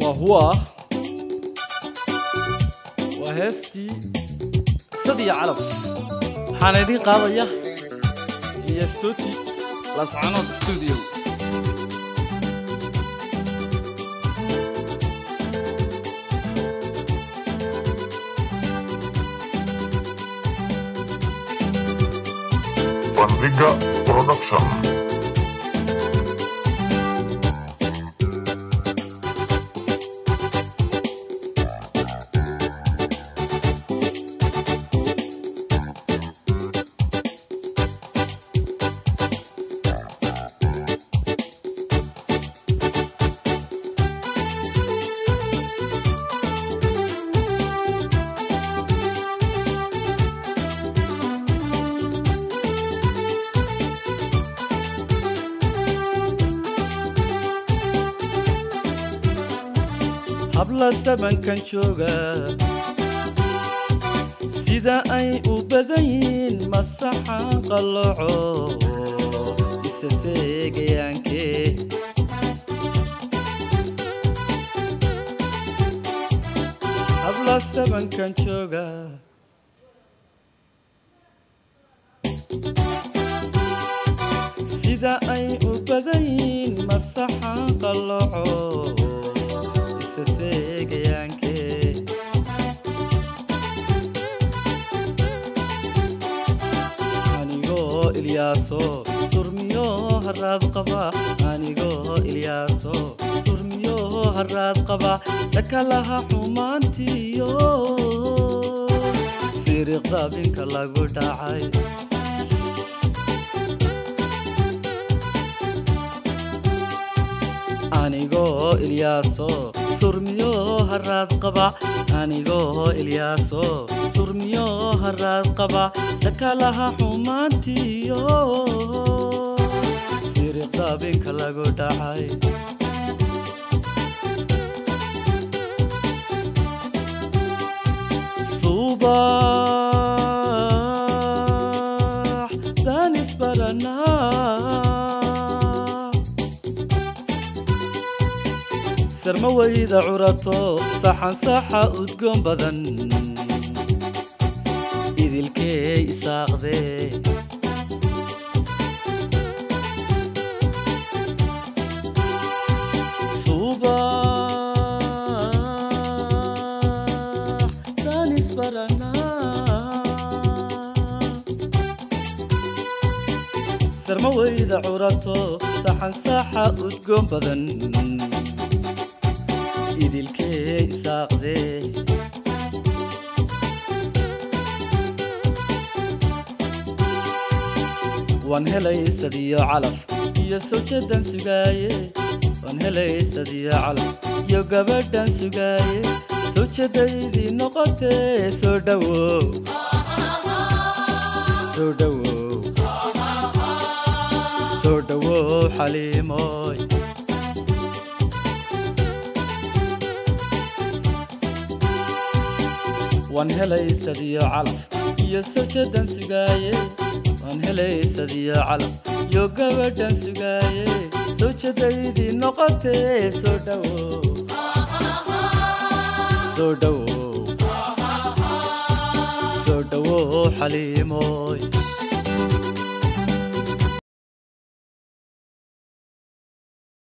وهو وهستي صدي عرب حاندي قاضية يستوتي لسعانات استوديو Bandhiga Production. habla taban kan jooga sida ay u badayin masaxa qalooco isaseegayaanke habla taban kan jooga sida ay u badayin masaxa qalooco Ilyaso turmiyo harad qaba anigo Ilyaso turmiyo harad qaba dakalaha xumaantiyo siriqda binka lagu dhacay anigo Ilyaso turmiyo harad qaba anigo Ilyaso turmiyo harad qaba dakalaha xumaantiyo siriqda binka lagu dhacay subax danis barana سرما ويدا عراتو صحن صحا udgoon badan idilkee isaaqde subax danis barana سرما ويدا عراتو صحن صحا udgoon badan idilkee isaaqde waan helay sadiyo calaf iyo sawjadan sugaaye waan helay sadiyo calaf iyo gabadhan sugaaye sawjadaydii noqotee soo dhawow soo dhawow soo dhawow xaliimoy وان هلي سديو علف يا سجدن سجاية وان هلي سديو علف يا جبدن سجاية سجدي نقطة سودو سودو سودو حليموي